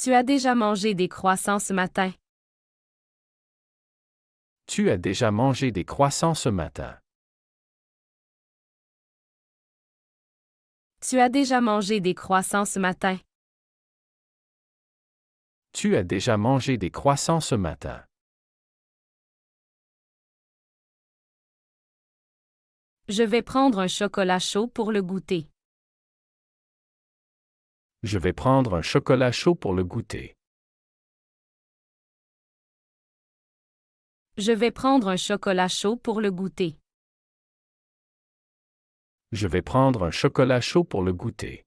Tu as déjà mangé des croissants ce matin. Tu as déjà mangé des croissants ce matin. Tu as déjà mangé des croissants ce matin. Tu as déjà mangé des croissants ce matin. Je vais prendre un chocolat chaud pour le goûter. Je vais prendre un chocolat chaud pour le goûter. Je vais prendre un chocolat chaud pour le goûter. Je vais prendre un chocolat chaud pour le goûter.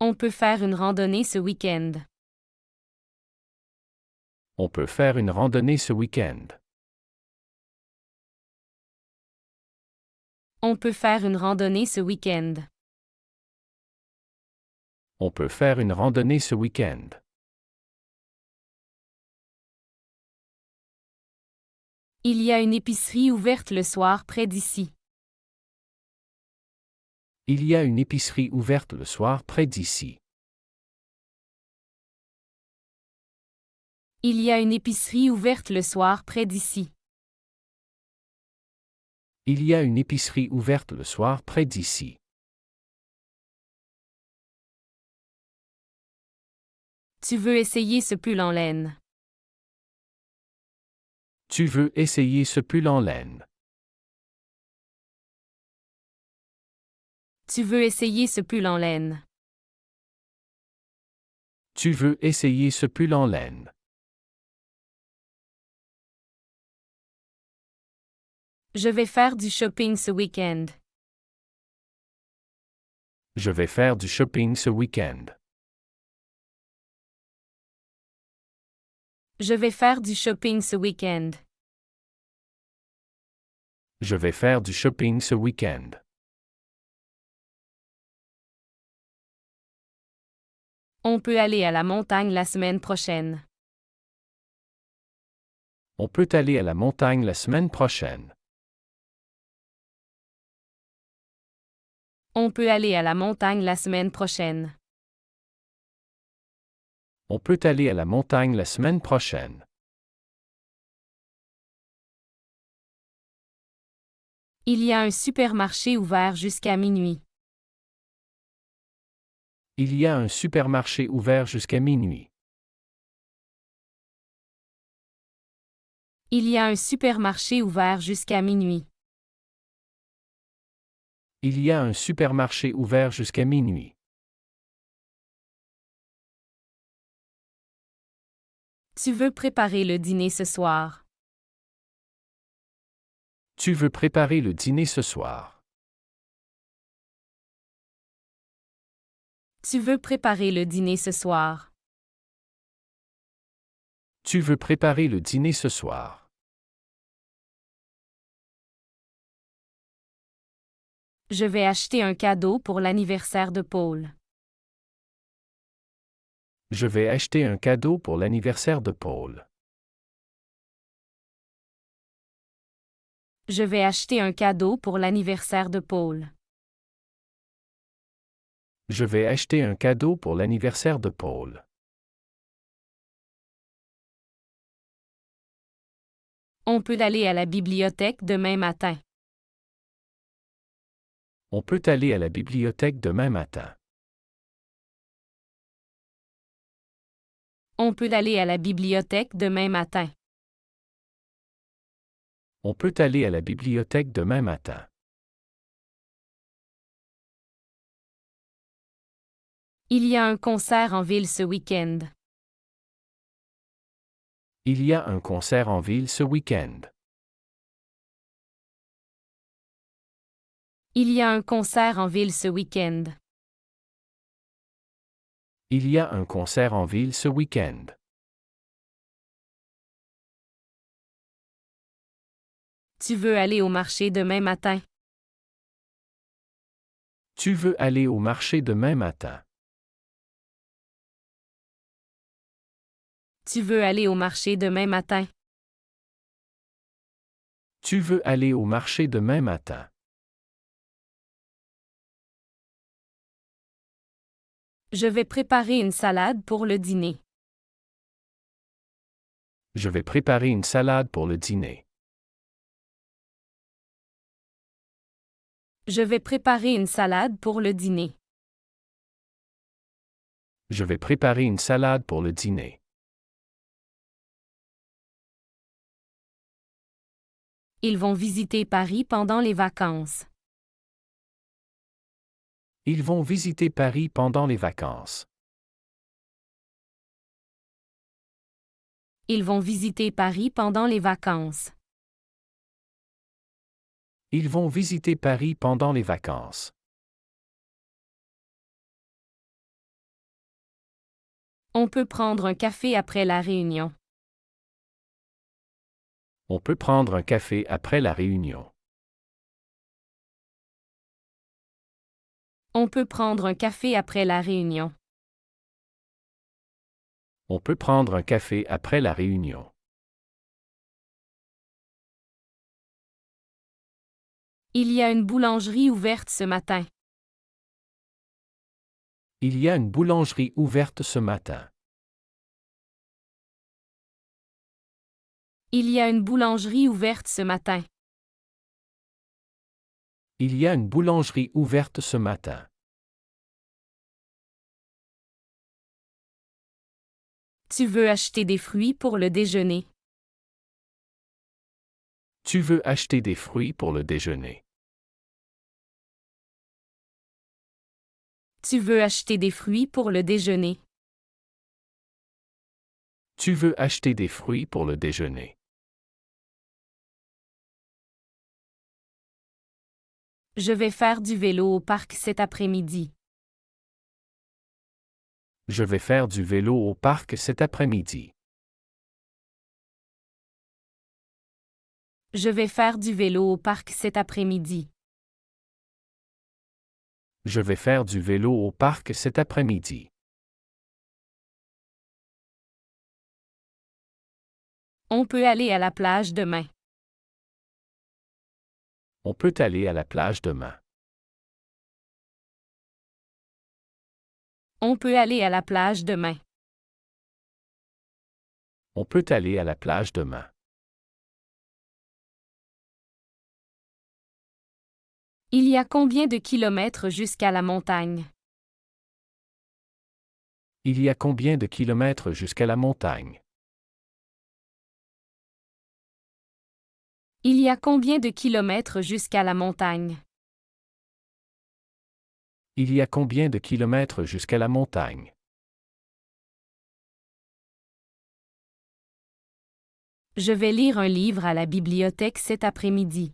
On peut faire une randonnée ce week-end. On peut faire une randonnée ce week-end. On peut faire une randonnée ce week-end. On peut faire une randonnée ce week-end. Il y a une épicerie ouverte le soir près d'ici. Il y a une épicerie ouverte le soir près d'ici. Il y a une épicerie ouverte le soir près d'ici. Il y a une épicerie ouverte le soir près d'ici. Tu veux essayer ce pull en laine. Tu veux essayer ce pull en laine. Tu veux essayer ce pull en laine. Tu veux essayer ce pull en laine. Je vais faire du shopping ce week-end. Je vais faire du shopping ce week-end. Je vais faire du shopping ce week-end. Je vais faire du shopping ce week-end. On peut aller à la montagne la semaine prochaine. On peut aller à la montagne la semaine prochaine. On peut aller à la montagne la semaine prochaine. On peut aller à la montagne la semaine prochaine. Il y a un supermarché ouvert jusqu'à minuit. Il y a un supermarché ouvert jusqu'à minuit. Il y a un supermarché ouvert jusqu'à minuit. Il y a un supermarché ouvert jusqu'à minuit. Tu veux préparer le dîner ce soir. Tu veux préparer le dîner ce soir. Tu veux préparer le dîner ce soir. Tu veux préparer le dîner ce soir. Je vais acheter un cadeau pour l'anniversaire de Paul. Je vais acheter un cadeau pour l'anniversaire de Paul. Je vais acheter un cadeau pour l'anniversaire de Paul. Je vais acheter un cadeau pour l'anniversaire de Paul. On peut aller à la bibliothèque demain matin. On peut aller à la bibliothèque demain matin. On peut aller à la bibliothèque demain matin. On peut aller à la bibliothèque demain matin. Il y a un concert en ville ce week-end. Il y a un concert en ville ce week-end. Il y a un concert en ville ce week-end. Il y a un concert en ville ce week-end. Tu veux aller au marché demain matin. Tu veux aller au marché demain matin. Tu veux aller au marché demain matin. Tu veux aller au marché demain matin. Je vais préparer une salade pour le dîner. Je vais préparer une salade pour le dîner. Je vais préparer une salade pour le dîner. Je vais préparer une salade pour le dîner. Ils vont visiter Paris pendant les vacances. Ils vont visiter Paris pendant les vacances. Ils vont visiter Paris pendant les vacances. Ils vont visiter Paris pendant les vacances. On peut prendre un café après la réunion. On peut prendre un café après la réunion. On peut prendre un café après la réunion. On peut prendre un café après la réunion. Il y a une boulangerie ouverte ce matin. Il y a une boulangerie ouverte ce matin. Il y a une boulangerie ouverte ce matin. Il y a une boulangerie ouverte ce matin. Tu veux acheter des fruits pour le déjeuner. Tu veux acheter des fruits pour le déjeuner. Tu veux acheter des fruits pour le déjeuner. Tu veux acheter des fruits pour le déjeuner. Je vais faire du vélo au parc cet après-midi. Je vais faire du vélo au parc cet après-midi. Je vais faire du vélo au parc cet après-midi. Je vais faire du vélo au parc cet après-midi. On peut aller à la plage demain. On peut aller à la plage demain. On peut aller à la plage demain. On peut aller à la plage demain. Il y a combien de kilomètres jusqu'à la montagne? Il y a combien de kilomètres jusqu'à la montagne? Il y a combien de kilomètres jusqu'à la montagne? Il y a combien de kilomètres jusqu'à la montagne? Je vais lire un livre à la bibliothèque cet après-midi.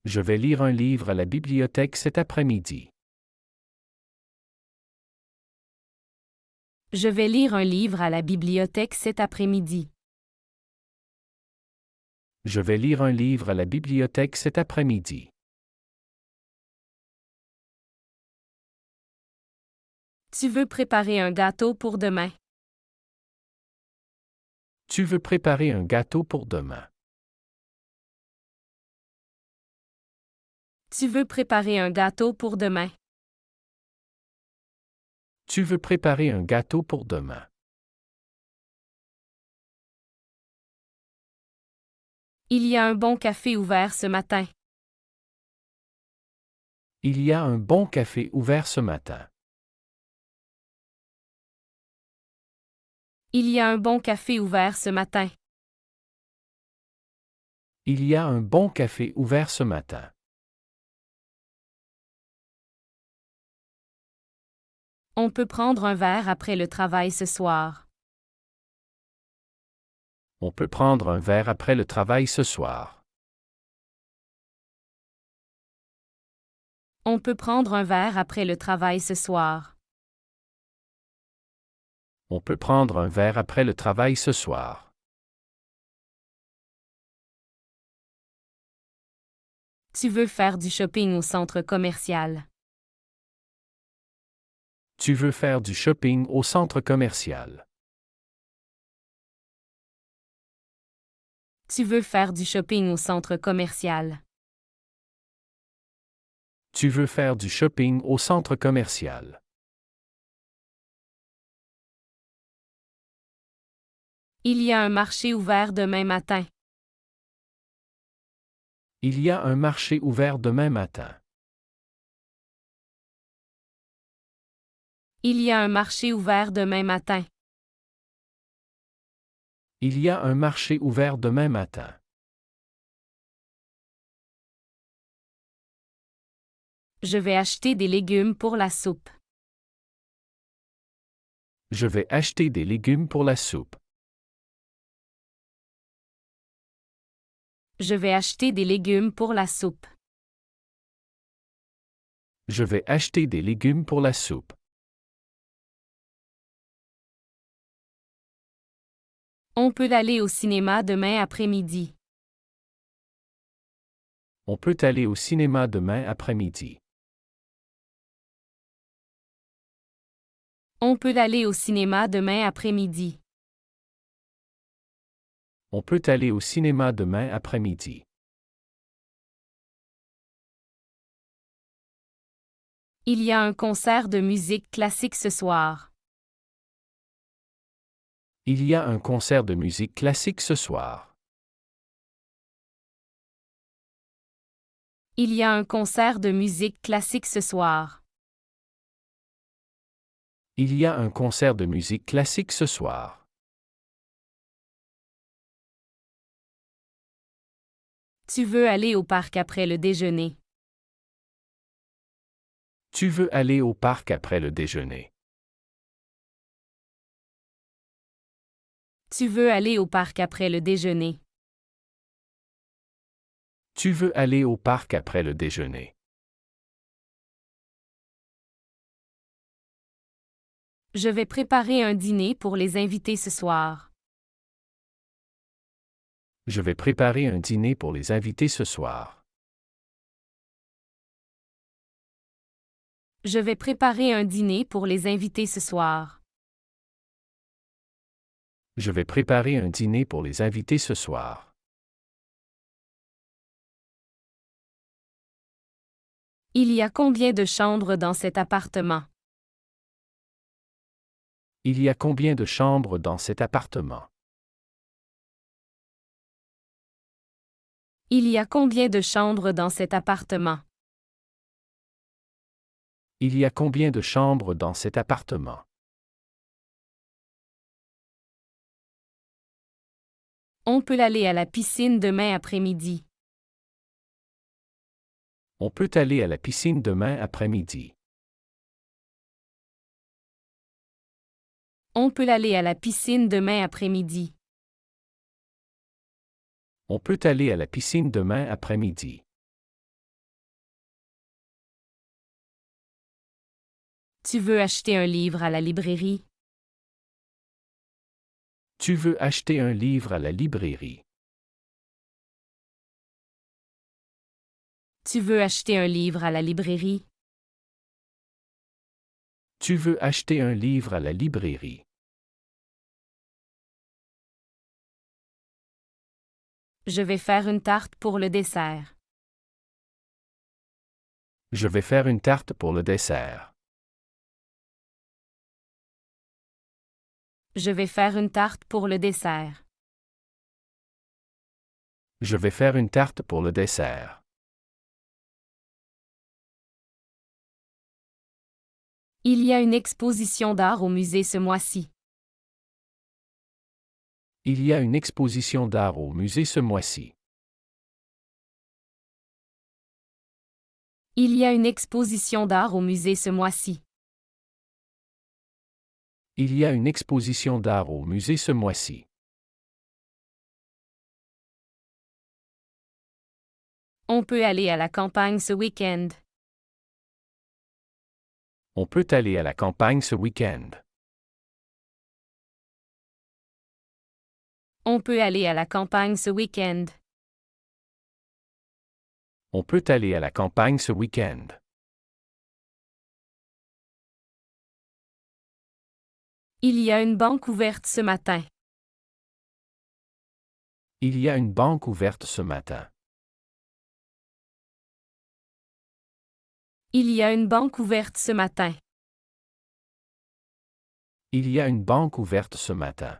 Je vais lire un livre à la bibliothèque cet après-midi. Je vais lire un livre à la bibliothèque cet après-midi. Je vais lire un livre à la bibliothèque cet après-midi. Tu veux préparer un gâteau pour demain? Tu veux préparer un gâteau pour demain. Tu veux préparer un gâteau pour demain? Tu veux préparer un gâteau pour demain. Il y a un bon café ouvert ce matin. Il y a un bon café ouvert ce matin. Il y a un bon café ouvert ce matin. Il y a un bon café ouvert ce matin. On peut prendre un verre après le travail ce soir. On peut prendre un verre après le travail ce soir. On peut prendre un verre après le travail ce soir. On peut prendre un verre après le travail ce soir. Tu veux faire du shopping au centre commercial. Tu veux faire du shopping au centre commercial. Tu veux faire du shopping au centre commercial. Tu veux faire du shopping au centre commercial. Il y a un marché ouvert demain matin. Il y a un marché ouvert demain matin. Il y a un marché ouvert demain matin. Il y a un marché ouvert demain matin. Je vais acheter des légumes pour la soupe. Je vais acheter des légumes pour la soupe. Je vais acheter des légumes pour la soupe. Je vais acheter des légumes pour la soupe. On peut aller au cinéma demain après-midi. On peut aller au cinéma demain après-midi. On peut aller au cinéma demain après-midi. On peut aller au cinéma demain après-midi. Il y a un concert de musique classique ce soir. Il y a un concert de musique classique ce soir. Il y a un concert de musique classique ce soir. Il y a un concert de musique classique ce soir. Tu veux aller au parc après le déjeuner. Tu veux aller au parc après le déjeuner. Tu veux aller au parc après le déjeuner. Tu veux aller au parc après le déjeuner. Je vais préparer un dîner pour les invités ce soir. Je vais préparer un dîner pour les invités ce soir. Je vais préparer un dîner pour les invités ce soir. Je vais préparer un dîner pour les invités ce soir. Il y a combien de chambres dans cet appartement? Il y a combien de chambres dans cet appartement? Il y a combien de chambres dans cet appartement? Il y a combien de chambres dans cet appartement? On peut aller à la piscine demain après-midi. On peut aller à la piscine demain après-midi. On peut aller à la piscine demain après-midi. On peut aller à la piscine demain après-midi. Tu veux acheter un livre à la librairie? Tu veux acheter un livre à la librairie. Tu veux acheter un livre à la librairie? Tu veux acheter un livre à la librairie. Je vais faire une tarte pour le dessert. Je vais faire une tarte pour le dessert. Je vais faire une tarte pour le dessert. Je vais faire une tarte pour le dessert. Il y a une exposition d'art au musée ce mois-ci. Il y a une exposition d'art au musée ce mois-ci. Il y a une exposition d'art au musée ce mois-ci. Il y a une exposition d'art au musée ce mois-ci. On peut aller à la campagne ce week-end. On peut aller à la campagne ce week-end. On peut aller à la campagne ce week-end. On peut aller à la campagne ce week-end. Il y a une banque ouverte ce matin. Il y a une banque ouverte ce matin. Il y a une banque ouverte ce matin. Il y a une banque ouverte ce matin.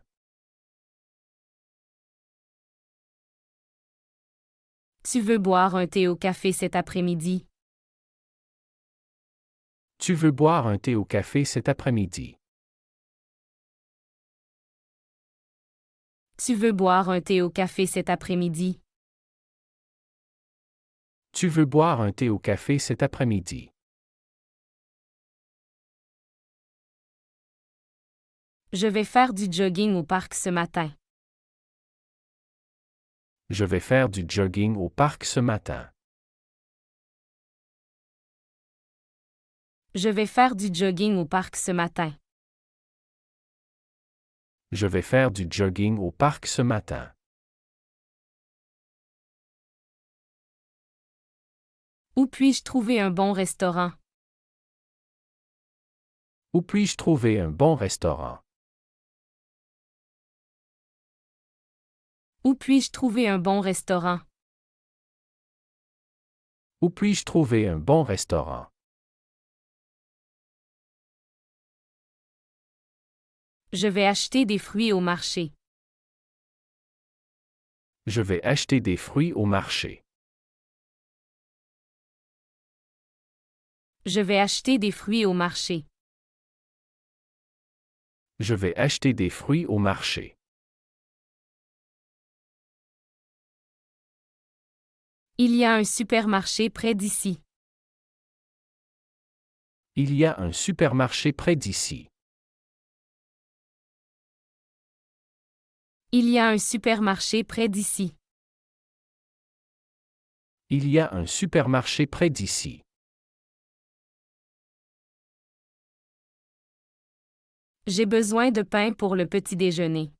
Tu veux boire un thé au café cet après-midi? Tu veux boire un thé au café cet après-midi? Tu veux boire un thé au café cet après-midi? Tu veux boire un thé au café cet après-midi? Je vais faire du jogging au parc ce matin. Je vais faire du jogging au parc ce matin. Je vais faire du jogging au parc ce matin. Je vais faire du jogging au parc ce matin. Où puis-je trouver un bon restaurant? Où puis-je trouver un bon restaurant? Où puis-je trouver un bon restaurant? Où puis-je trouver un bon restaurant? Je vais acheter des fruits au marché. Je vais acheter des fruits au marché. Je vais acheter des fruits au marché. Je vais acheter des fruits au marché. Il y a un supermarché près d'ici. Il y a un supermarché près d'ici. Il y a un supermarché près d'ici. Il y a un supermarché près d'ici. J'ai besoin de pain pour le petit déjeuner.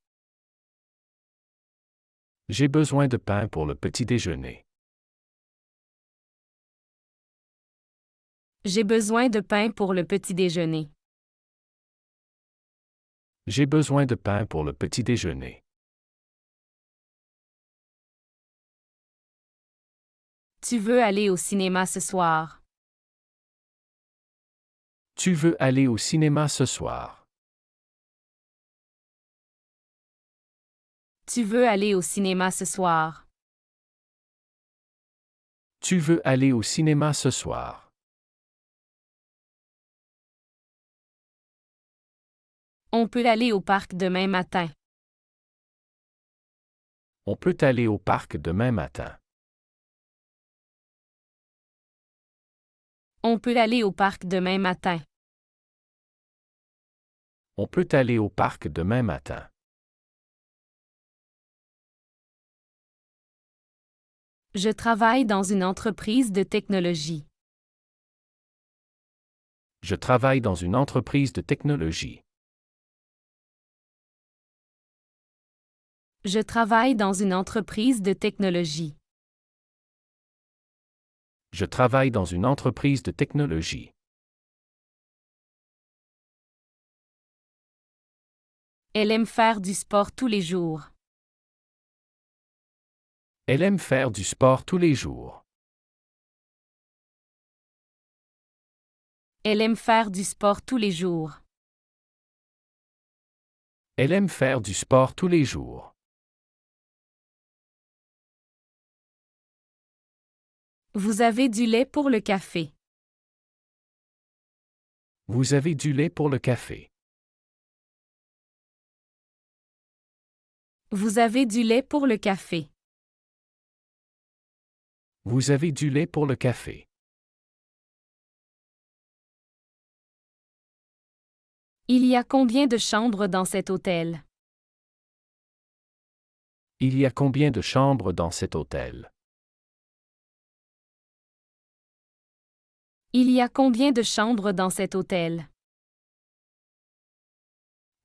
J'ai besoin de pain pour le petit déjeuner. J'ai besoin de pain pour le petit déjeuner. J'ai besoin de pain pour le petit déjeuner. Tu veux aller au cinéma ce soir? Tu veux aller au cinéma ce soir? Tu veux aller au cinéma ce soir? Tu veux aller au cinéma ce soir? On peut aller au parc demain matin. On peut aller au parc demain matin. On peut aller au parc demain matin. On peut aller au parc demain matin. Je travaille dans une entreprise de technologie. Je travaille dans une entreprise de technologie. Je travaille dans une entreprise de technologie. Je travaille dans une entreprise de technologie. Elle aime faire du sport tous les jours. Elle aime faire du sport tous les jours. Elle aime faire du sport tous les jours. Elle aime faire du sport tous les jours. Vous avez du lait pour le café. Vous avez du lait pour le café. Vous avez du lait pour le café. Vous avez du lait pour le café. Il y a combien de chambres dans cet hôtel? Il y a combien de chambres dans cet hôtel? Il y a combien de chambres dans cet hôtel?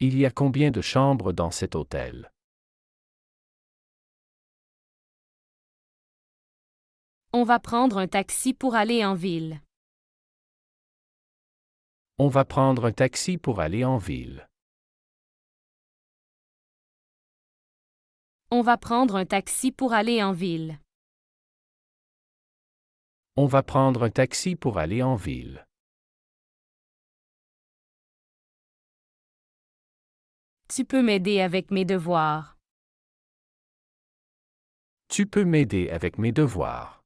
Il y a combien de chambres dans cet hôtel? On va prendre un taxi pour aller en ville. On va prendre un taxi pour aller en ville. On va prendre un taxi pour aller en ville. On va prendre un taxi pour aller en ville. Tu peux m'aider avec mes devoirs. Tu peux m'aider avec mes devoirs.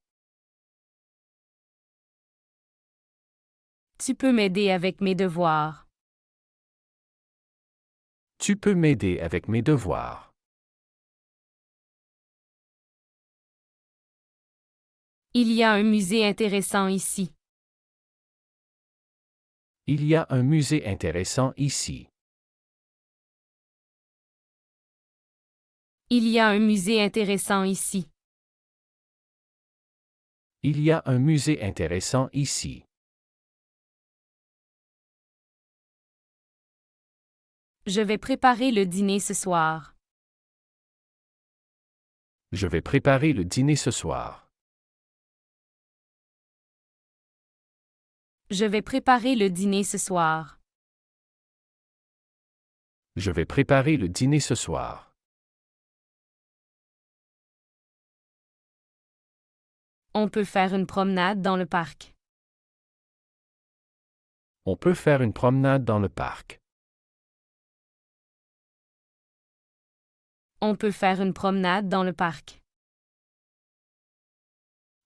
Tu peux m'aider avec mes devoirs. Tu peux m'aider avec mes devoirs. Il y a un musée intéressant ici. Il y a un musée intéressant ici. Il y a un musée intéressant ici. Il y a un musée intéressant ici. Je vais préparer le dîner ce soir. Je vais préparer le dîner ce soir. Je vais préparer le dîner ce soir. Je vais préparer le dîner ce soir. On peut faire une promenade dans le parc. On peut faire une promenade dans le parc. On peut faire une promenade dans le parc.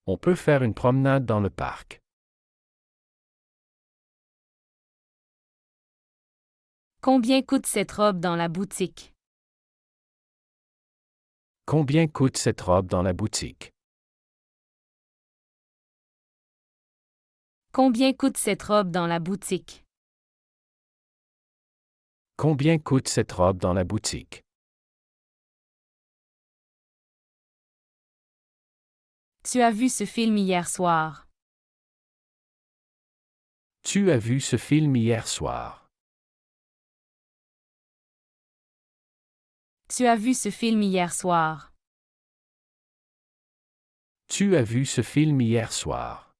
On peut faire une promenade dans le parc. Combien coûte cette robe dans la boutique? Combien coûte cette robe dans la boutique? Combien coûte cette robe dans la boutique? Combien coûte cette robe dans la boutique? Tu as vu ce film hier soir. Tu as vu ce film hier soir. Tu as vu ce film hier soir. Tu as vu ce film hier soir.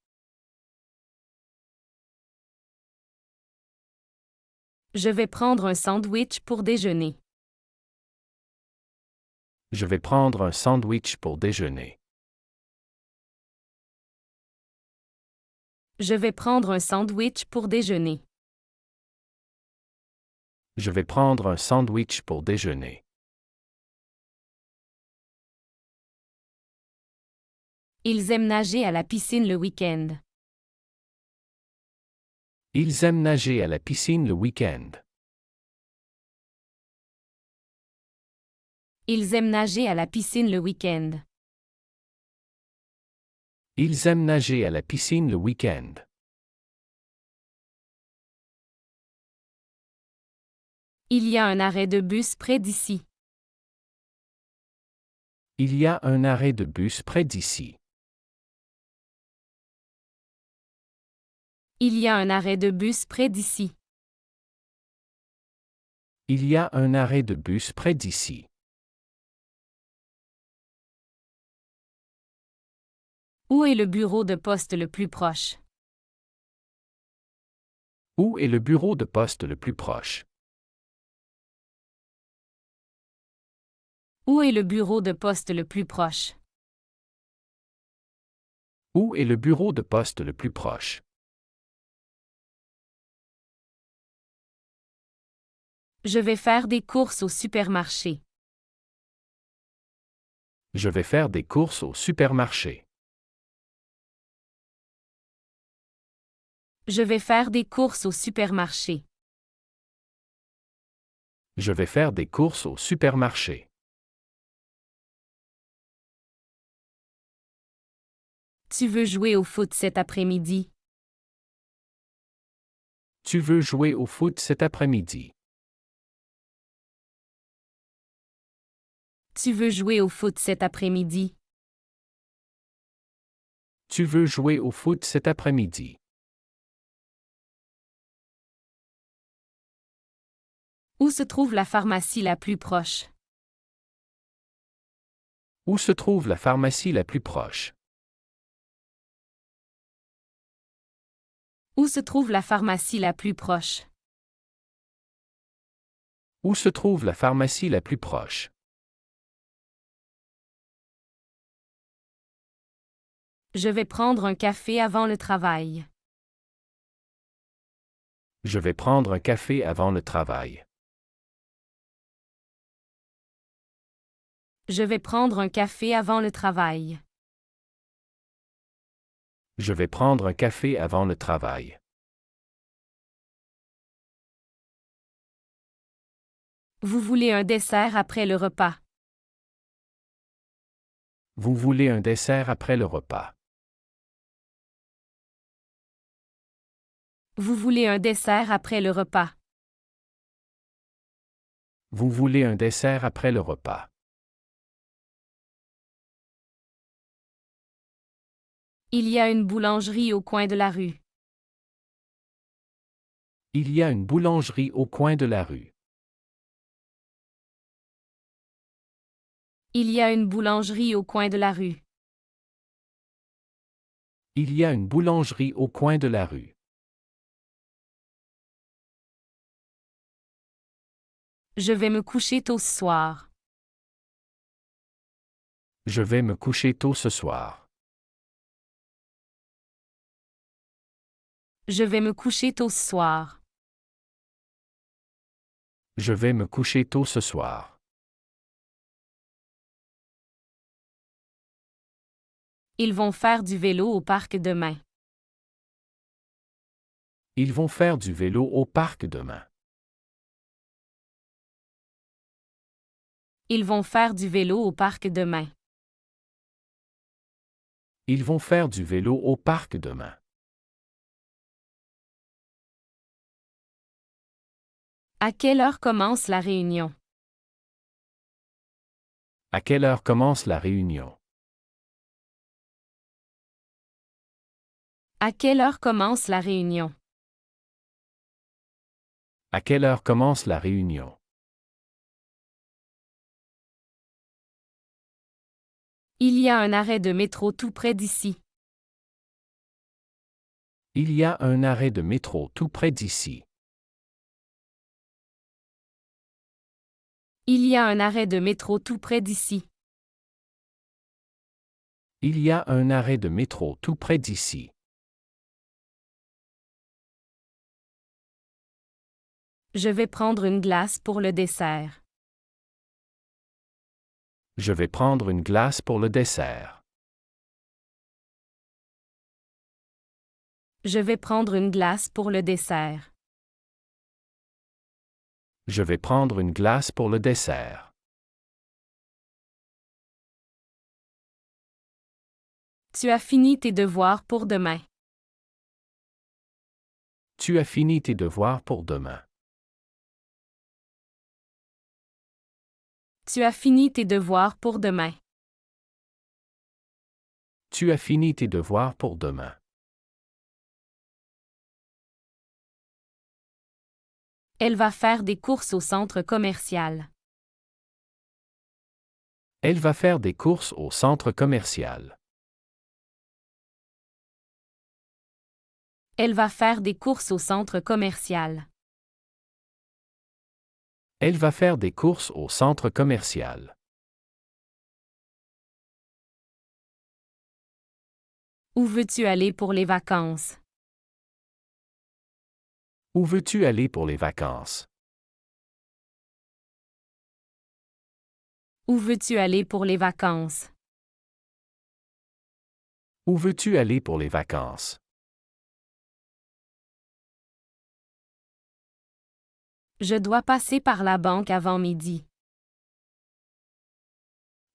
Je vais prendre un sandwich pour déjeuner. Je vais prendre un sandwich pour déjeuner. Je vais prendre un sandwich pour déjeuner. Je vais prendre un sandwich pour déjeuner. Ils aiment nager à la piscine le week-end. Ils aiment nager à la piscine le week-end. Ils aiment nager à la piscine le week-end. Ils aiment nager à la piscine le week-end. Il y a un arrêt de bus près d'ici. Il y a un arrêt de bus près d'ici. Il y a un arrêt de bus près d'ici. Il y a un arrêt de bus près d'ici. Où est le bureau de poste le plus proche? Où est le bureau de poste le plus proche? Où est le bureau de poste le plus proche? Où est le bureau de poste le plus proche? Je vais faire des courses au supermarché. Je vais faire des courses au supermarché. Je vais faire des courses au supermarché. Je vais faire des courses au supermarché. Tu veux jouer au foot cet après-midi? Tu veux jouer au foot cet après-midi? Tu veux jouer au foot cet après-midi? Tu veux jouer au foot cet après-midi? Où se trouve la pharmacie la plus proche? Où se trouve la pharmacie la plus proche? Où se trouve la pharmacie la plus proche? Où se trouve la pharmacie la plus proche? Je vais prendre un café avant le travail. Je vais prendre un café avant le travail. Je vais prendre un café avant le travail. Je vais prendre un café avant le travail. Vous voulez un dessert après le repas. Vous voulez un dessert après le repas. Vous voulez un dessert après le repas. Vous voulez un dessert après le repas. Il y a une boulangerie au coin de la rue. Il y a une boulangerie au coin de la rue. Il y a une boulangerie au coin de la rue. Il y a une boulangerie au coin de la rue. Je vais me coucher tôt ce soir. Je vais me coucher tôt ce soir. Je vais me coucher tôt ce soir. Je vais me coucher tôt ce soir. Ils vont faire du vélo au parc demain. Ils vont faire du vélo au parc demain. Ils vont faire du vélo au parc demain. Ils vont faire du vélo au parc demain. À quelle heure commence la réunion? À quelle heure commence la réunion? À quelle heure commence la réunion? À quelle heure commence la réunion? Il y a un arrêt de métro tout près d'ici. Il y a un arrêt de métro tout près d'ici. Il y a un arrêt de métro tout près d'ici. Il y a un arrêt de métro tout près d'ici. Je vais prendre une glace pour le dessert. Je vais prendre une glace pour le dessert. Je vais prendre une glace pour le dessert. Je vais prendre une glace pour le dessert. Tu as fini tes devoirs pour demain. Tu as fini tes devoirs pour demain. Tu as fini tes devoirs pour demain. Tu as fini tes devoirs pour demain. Elle va faire des courses au centre commercial. Elle va faire des courses au centre commercial. Elle va faire des courses au centre commercial. Elle va faire des courses au centre commercial. Où veux-tu aller pour les vacances? Où veux-tu aller pour les vacances? Où veux-tu aller pour les vacances? Où veux-tu aller pour les vacances? Je dois passer par la banque avant midi.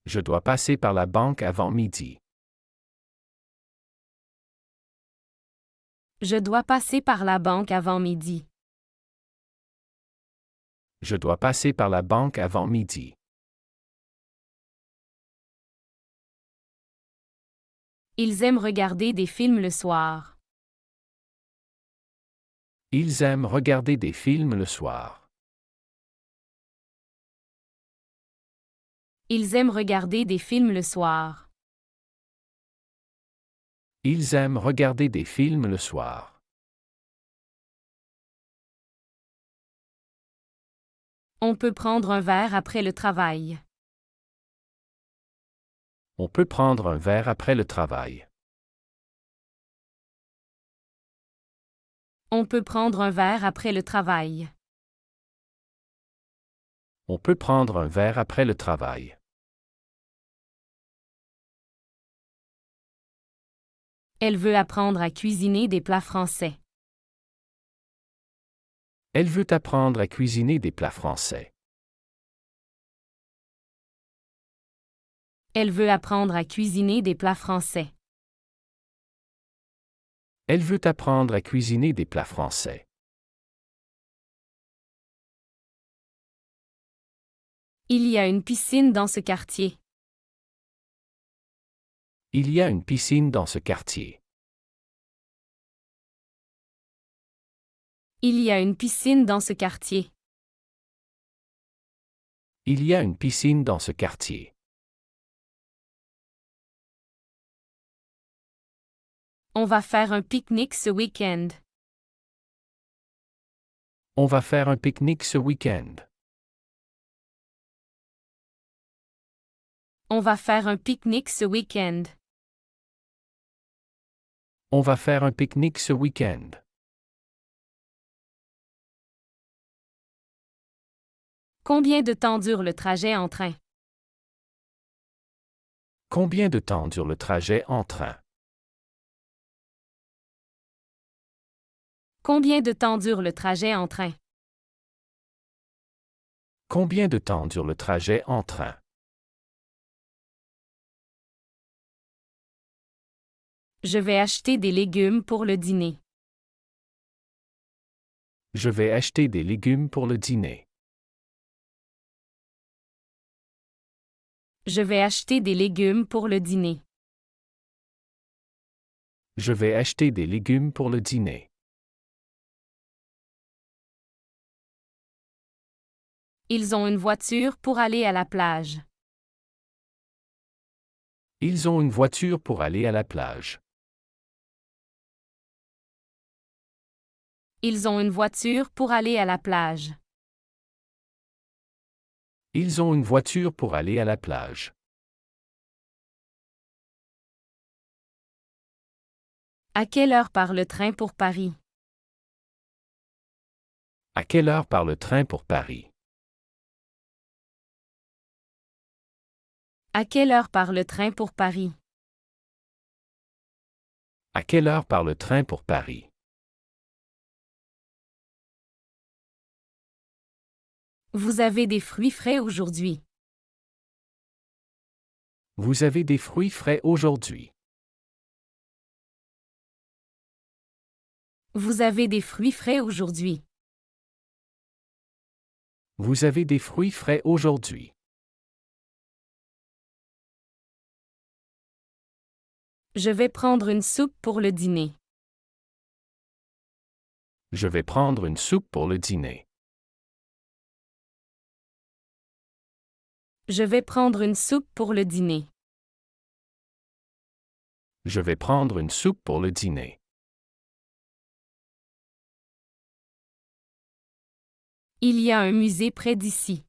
Je dois passer par la banque avant midi. Je dois passer par la banque avant midi. Je dois passer par la banque avant midi. Ils aiment regarder des films le soir. Ils aiment regarder des films le soir. Ils aiment regarder des films le soir. Ils aiment regarder des films le soir. On peut prendre un verre après le travail. On peut prendre un verre après le travail. On peut prendre un verre après le travail. On peut prendre un verre après le travail. Elle veut apprendre à cuisiner des plats français. Elle veut apprendre à cuisiner des plats français. Elle veut apprendre à cuisiner des plats français. Elle veut apprendre à cuisiner des plats français. Il y a une piscine dans ce quartier. Il y a une piscine dans ce quartier. Il y a une piscine dans ce quartier. Il y a une piscine dans ce quartier. On va faire un pique-nique ce week-end. On va faire un pique-nique ce week-end. On va faire un pique-nique ce week-end. On va faire un pique-nique ce week-end. Combien de temps dure le trajet en train? Combien de temps dure le trajet en train? Combien de temps dure le trajet en train? Combien de temps dure le trajet en train? Je vais acheter des légumes pour le dîner. Je vais acheter des légumes pour le dîner. Je vais acheter des légumes pour le dîner. Je vais acheter des légumes pour le dîner. Ils ont une voiture pour aller à la plage. Ils ont une voiture pour aller à la plage. Ils ont une voiture pour aller à la plage. Ils ont une voiture pour aller à la plage. À quelle heure part le train pour Paris? À quelle heure part le train pour Paris? À quelle heure part le train pour Paris? À quelle heure part le train pour Paris? Vous avez des fruits frais aujourd'hui. Vous avez des fruits frais aujourd'hui. Vous avez des fruits frais aujourd'hui. Vous avez des fruits frais aujourd'hui. Je vais prendre une soupe pour le dîner. Je vais prendre une soupe pour le dîner. Je vais prendre une soupe pour le dîner. Je vais prendre une soupe pour le dîner. Il y a un musée près d'ici.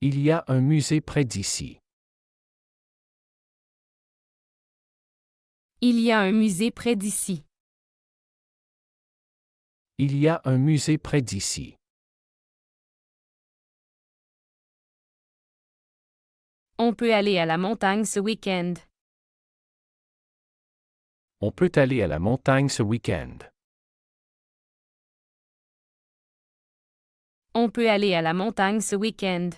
Il y a un musée près d'ici. Il y a un musée près d'ici. Il y a un musée près d'ici. On peut aller à la montagne ce week-end. On peut aller à la montagne ce week-end. On peut aller à la montagne ce week-end.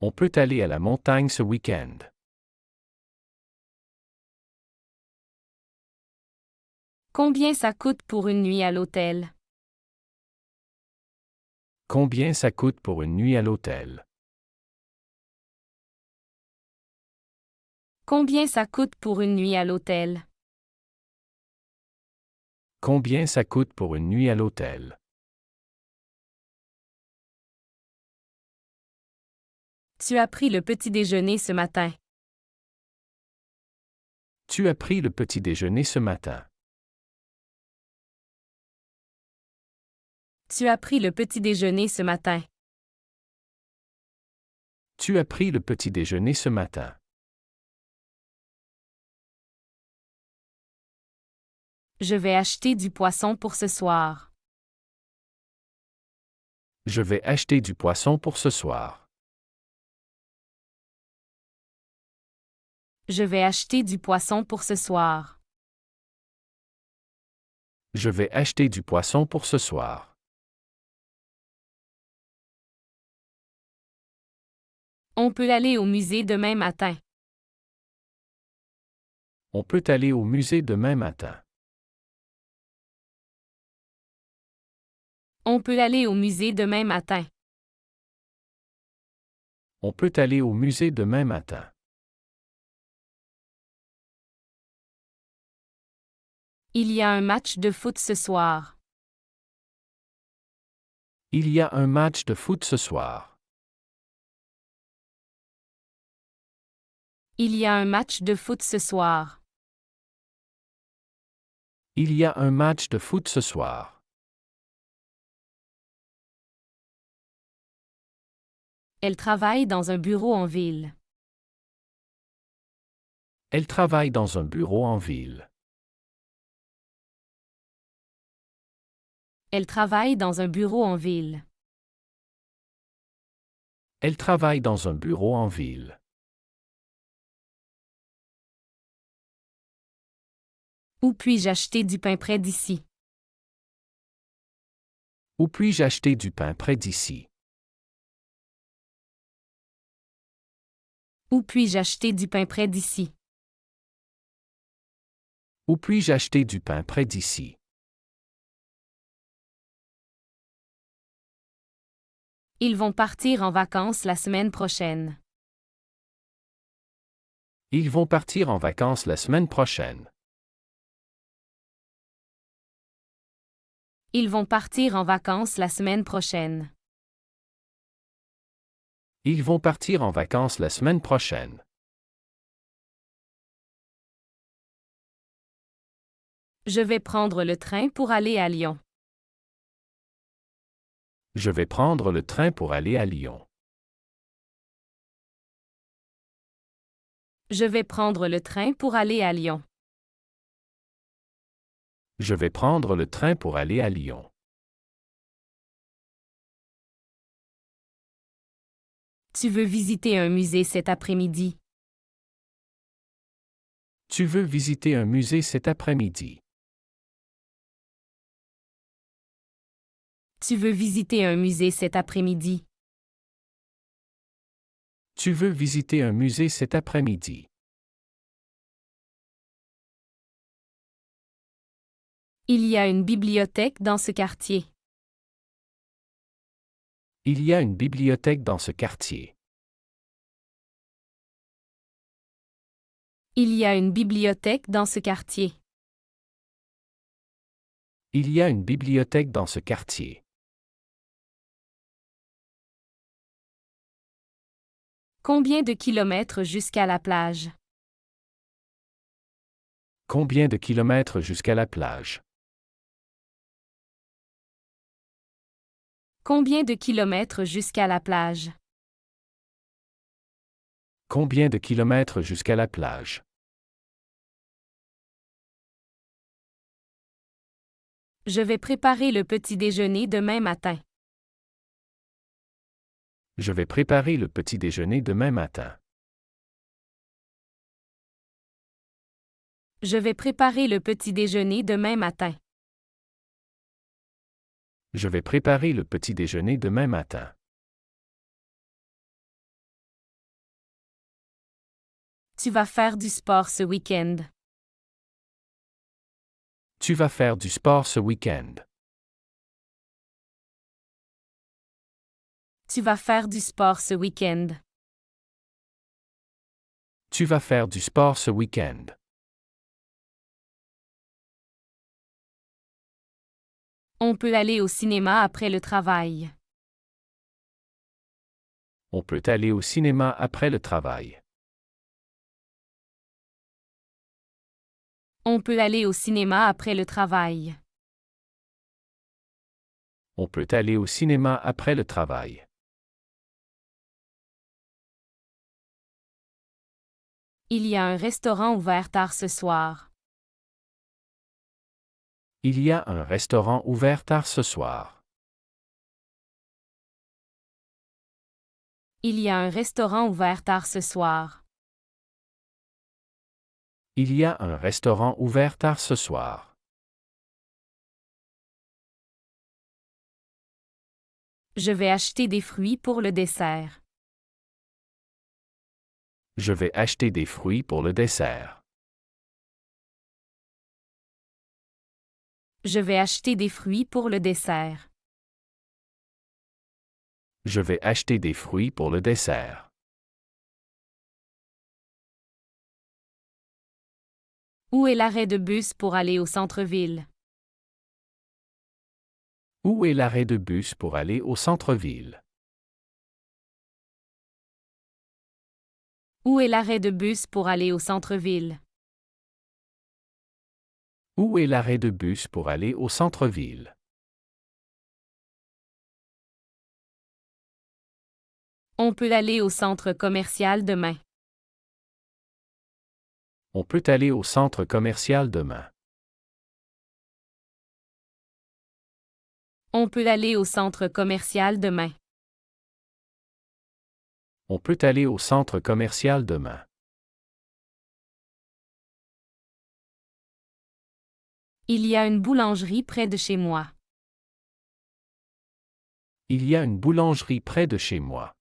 On peut aller à la montagne ce week-end. Combien ça coûte pour une nuit à l'hôtel? Combien ça coûte pour une nuit à l'hôtel? Combien ça coûte pour une nuit à l'hôtel? Combien ça coûte pour une nuit à l'hôtel? Tu as pris le petit déjeuner ce matin. Tu as pris le petit déjeuner ce matin. Tu as pris le petit déjeuner ce matin. Tu as pris le petit déjeuner ce matin. Je vais acheter du poisson pour ce soir. Je vais acheter du poisson pour ce soir. Je vais acheter du poisson pour ce soir. Je vais acheter du poisson pour ce soir. On peut aller au musée demain matin. On peut aller au musée demain matin. On peut aller au musée demain matin. On peut aller au musée demain matin. Il y a un match de foot ce soir. Il y a un match de foot ce soir. Il y a un match de foot ce soir. Il y a un match de foot ce soir. Elle travaille dans un bureau en ville. Elle travaille dans un bureau en ville. Elle travaille dans un bureau en ville. Elle travaille dans un bureau en ville. Où puis-je acheter du pain près d'ici? Où puis-je acheter du pain près d'ici? Où puis-je acheter du pain près d'ici? Où puis-je acheter du pain près d'ici? Ils vont partir en vacances la semaine prochaine. Ils vont partir en vacances la semaine prochaine. Ils vont partir en vacances la semaine prochaine. Ils vont partir en vacances la semaine prochaine. Je vais prendre le train pour aller à Lyon. Je vais prendre le train pour aller à Lyon. Je vais prendre le train pour aller à Lyon. Je vais prendre le train pour aller à Lyon. Tu veux visiter un musée cet après-midi? Tu veux visiter un musée cet après-midi? Tu veux visiter un musée cet après-midi? Tu veux visiter un musée cet après-midi? Il y a une bibliothèque dans ce quartier. Il y a une bibliothèque dans ce quartier. Il y a une bibliothèque dans ce quartier. Il y a une bibliothèque dans ce quartier. Combien de kilomètres jusqu'à la plage? Combien de kilomètres jusqu'à la plage? Combien de kilomètres jusqu'à la plage? Combien de kilomètres jusqu'à la plage? Je vais préparer le petit déjeuner demain matin. Je vais préparer le petit déjeuner demain matin. Je vais préparer le petit déjeuner demain matin. Je vais préparer le petit déjeuner demain matin. Tu vas faire du sport ce week-end. Tu vas faire du sport ce week-end. Tu vas faire du sport ce week-end. Tu vas faire du sport ce week-end. On peut aller au cinéma après le travail. On peut aller au cinéma après le travail. On peut aller au cinéma après le travail. On peut aller au cinéma après le travail. Il y a un restaurant ouvert tard ce soir. Il y a un restaurant ouvert tard ce soir. Il y a un restaurant ouvert tard ce soir. Il y a un restaurant ouvert tard ce soir. Je vais acheter des fruits pour le dessert. Je vais acheter des fruits pour le dessert. Je vais acheter des fruits pour le dessert. Je vais acheter des fruits pour le dessert. Où est l'arrêt de bus pour aller au centre-ville? Où est l'arrêt de bus pour aller au centre-ville? Où est l'arrêt de bus pour aller au centre-ville? Où est l'arrêt de bus pour aller au centre-ville? On peut aller au centre commercial demain. On peut aller au centre commercial demain. On peut aller au centre commercial demain. On peut aller au centre commercial demain. Il y a une boulangerie près de chez moi. Il y a une boulangerie près de chez moi.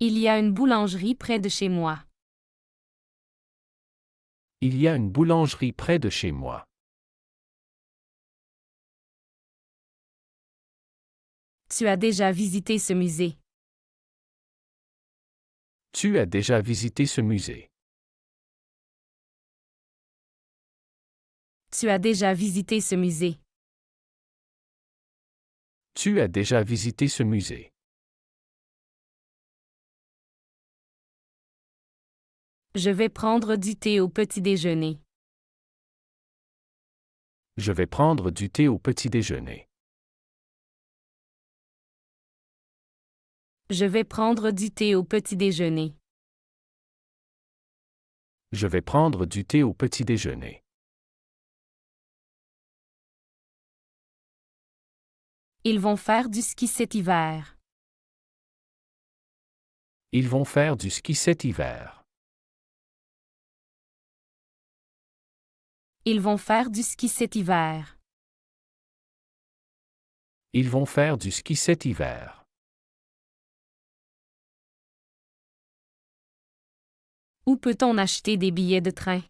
Il y a une boulangerie près de chez moi. Il y a une boulangerie près de chez moi. Tu as déjà visité ce musée. Tu as déjà visité ce musée. Tu as déjà visité ce musée. Tu as déjà visité ce musée. Je vais prendre du thé au petit déjeuner. Je vais prendre du thé au petit déjeuner. Je vais prendre du thé au petit déjeuner. Je vais prendre du thé au petit déjeuner. Ils vont faire du ski cet hiver. Ils vont faire du ski cet hiver. Ils vont faire du ski cet hiver. Ils vont faire du ski cet hiver. Où peut-on acheter des billets de train?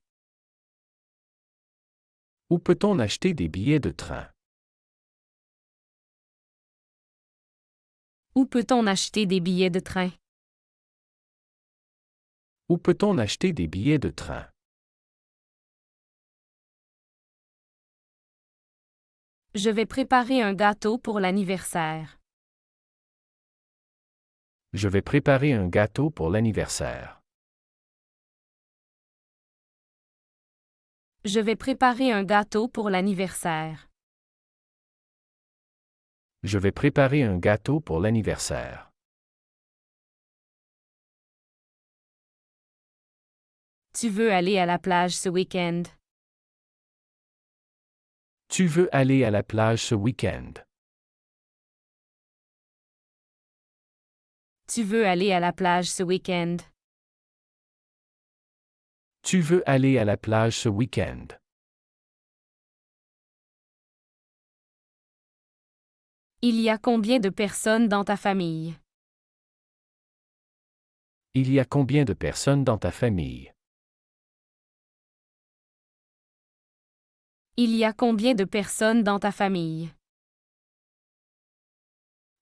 Où peut-on acheter des billets de train? Où peut-on acheter des billets de train? Où peut-on acheter des billets de train? Je vais préparer un gâteau pour l'anniversaire. Je vais préparer un gâteau pour l'anniversaire. Je vais préparer un gâteau pour l'anniversaire. Je vais préparer un gâteau pour l'anniversaire. Tu veux aller à la plage ce week-end? Tu veux aller à la plage ce week-end? Tu veux aller à la plage ce week-end? Tu veux aller à la plage ce week-end? Il y a combien de personnes dans ta famille? Il y a combien de personnes dans ta famille? Il y a combien de personnes dans ta famille?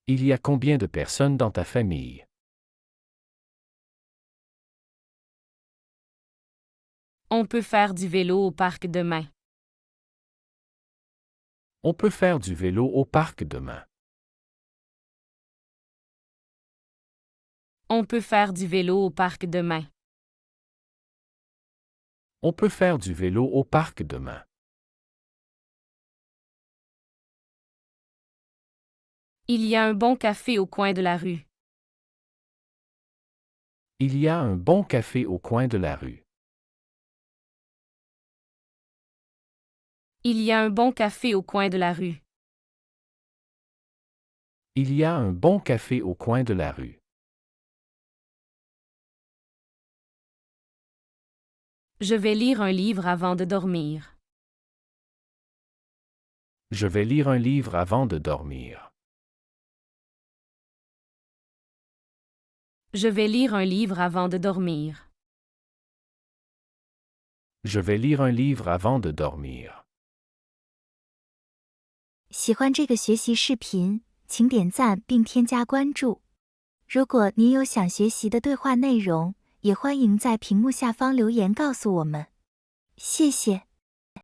Il y a combien de personnes dans ta famille? On peut faire du vélo au parc demain. On peut faire du vélo au parc demain. On peut faire du vélo au parc demain. On peut faire du vélo au parc demain. Il y a un bon café au coin de la rue. Il y a un bon café au coin de la rue. Il y a un bon café au coin de la rue. Il y a un bon café au coin de la rue. Je vais lire un livre avant de dormir. Je vais lire un livre avant de dormir. Je vais lire un livre avant de dormir. Je vais lire un livre avant de dormir. 喜欢这个学习视频，请点赞并添加关注。如果您有想学习的对话内容，也欢迎在屏幕下方留言告诉我们。谢谢。